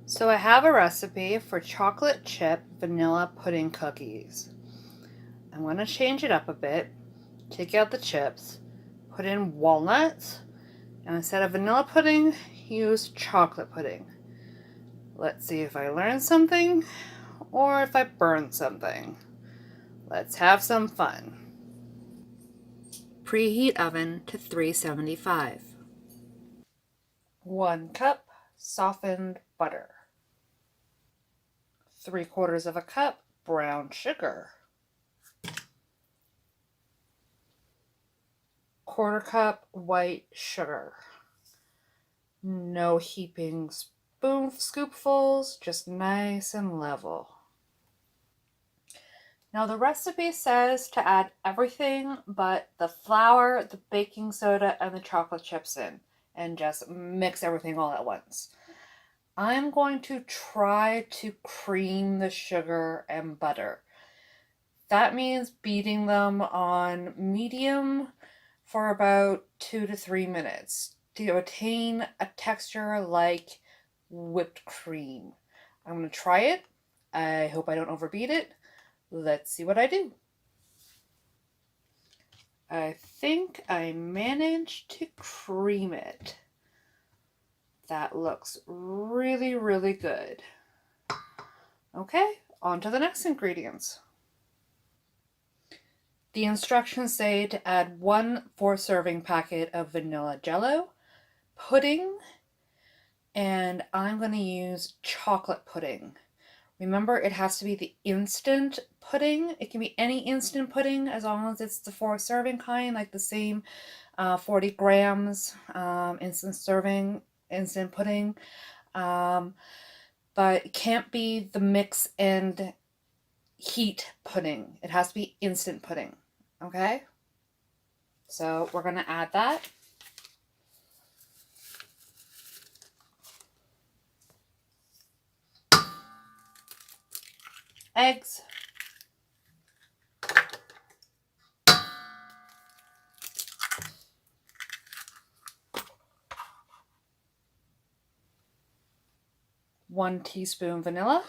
So I have a recipe for chocolate chip vanilla pudding cookies. I'm going to change it up a bit, take out the chips, put in walnuts, and instead of vanilla pudding, use chocolate pudding. Let's see if I learn something or if I burn something. Let's have some fun. Preheat oven to 375. 1 cup softened butter. 3/4 of a cup brown sugar. 1/4 cup white sugar. No heaping scoopfuls, just nice and level. Now the recipe says to add everything but the flour, the baking soda, and the chocolate chips in, and just mix everything all at once. I'm going to try to cream the sugar and butter. That means beating them on medium for about 2 to 3 minutes to attain a texture like whipped cream. I'm going to try it. I hope I don't overbeat it. Let's see what I do. I think I managed to cream it. That looks really, really good. Okay, on to the next ingredients. The instructions say to add 1 4-serving packet of vanilla jello, pudding, and I'm going to use chocolate pudding. Remember, it has to be the instant pudding. It can be any instant pudding as long as it's the 4-serving kind, like the same 40 grams instant pudding. But it can't be the mix and heat pudding. It has to be instant pudding. Okay? So we're going to add that. Eggs. One teaspoon vanilla.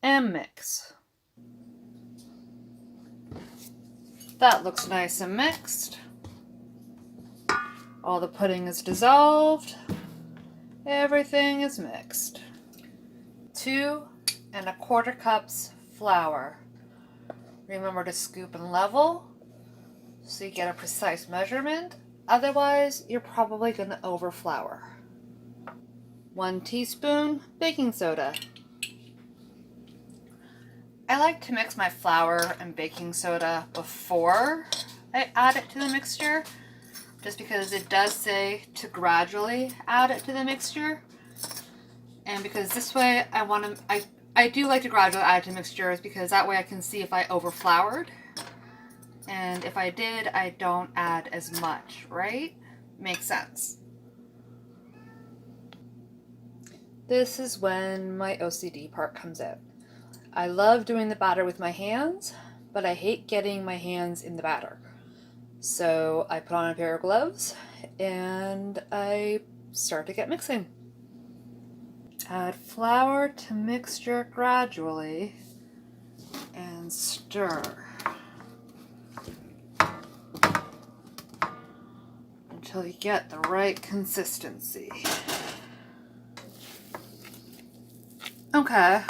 And mix. That looks nice and mixed. All the pudding is dissolved. Everything is mixed. 2 1/4 cups flour. Remember to scoop and level so you get a precise measurement. Otherwise, you're probably going to overflour. 1 teaspoon baking soda. I like to mix my flour and baking soda before I add it to the mixture, just because it does say to gradually add it to the mixture. And because this way I do like to gradually add to mixtures, because that way I can see if I overfloured. And if I did, I don't add as much, right? Makes sense. This is when my OCD part comes out. I love doing the batter with my hands, but I hate getting my hands in the batter. So I put on a pair of gloves and I start to get mixing. Add flour to mixture gradually and stir until you get the right consistency. Okay.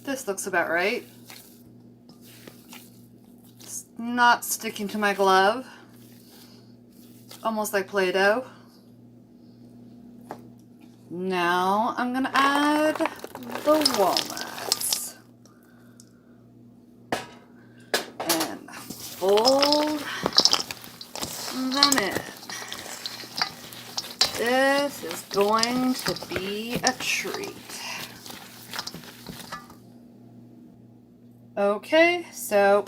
This looks about right. It's not sticking to my glove. Almost like Play-Doh. Now I'm going to add the walnuts. And fold them in. This is going to be a treat. Okay, so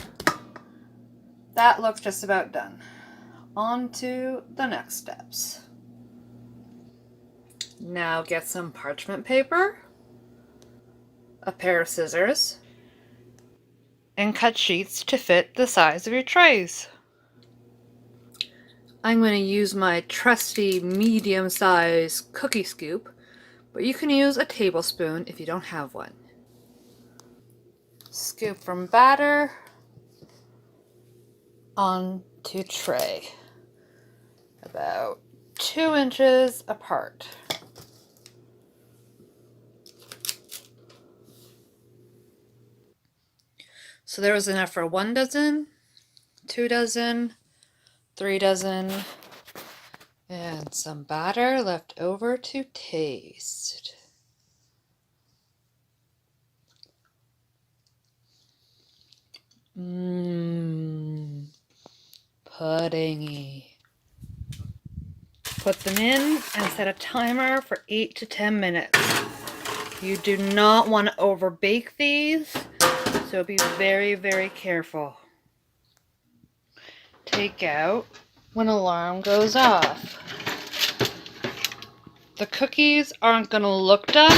that looks just about done. On to the next steps. Now get some parchment paper, a pair of scissors, and cut sheets to fit the size of your trays. I'm going to use my trusty medium-sized cookie scoop, but you can use a tablespoon if you don't have one. Scoop from batter onto tray, about 2 inches apart. So there was enough for 1 dozen, 2 dozen, 3 dozen, and some batter left over to taste. Puddingy. Put them in and set a timer for 8 to 10 minutes. You do not want to over bake these, so be very, very careful. Take out when alarm goes off. The cookies aren't going to look done,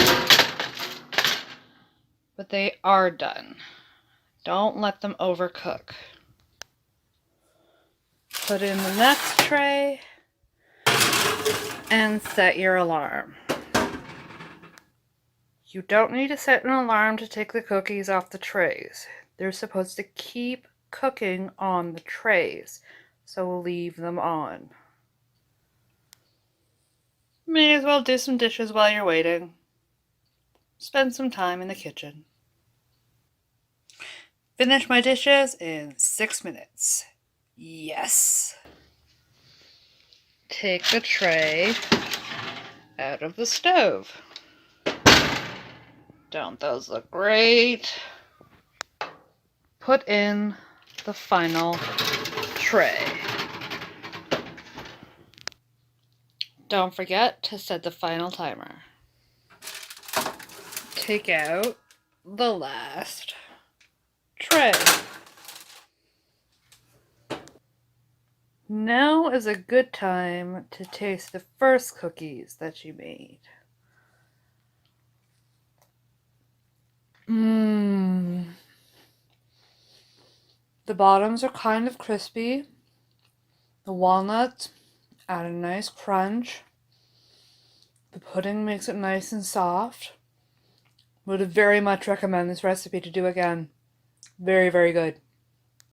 but they are done. Don't let them overcook. Put in the next tray and set your alarm. You don't need to set an alarm to take the cookies off the trays. They're supposed to keep cooking on the trays, so leave them on. May as well do some dishes while you're waiting. Spend some time in the kitchen. Finish my dishes in 6 minutes. Yes! Take the tray out of the stove. Don't those look great? Put in the final tray. Don't forget to set the final timer. Take out the last tray. Now is a good time to taste the first cookies that you made. The bottoms are kind of crispy. The walnuts add a nice crunch. The pudding makes it nice and soft. Would very much recommend this recipe to do again. Very, very good.